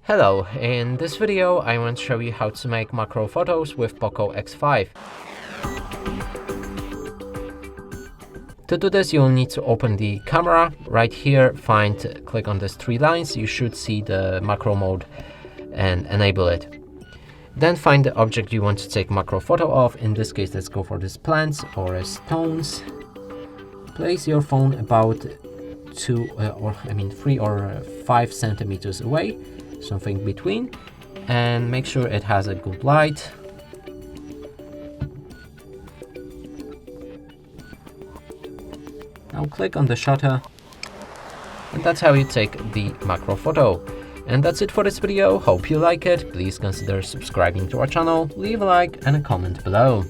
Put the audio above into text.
Hello, in this video I want to show you how to make macro photos with Poco X5. To do this, you'll need to open the camera. Right here, click on these three lines. You should see the macro mode and enable it. Then find the object you want to take macro photo of. In this case, let's go for these plants or stones. Place your phone about 3 or 5 centimeters away, something between, and make sure it has a good light. Now click on the shutter, and that's how you take the macro photo. And that's it for this video. Hope you like it. Please consider subscribing to our channel, leave a like and a comment below.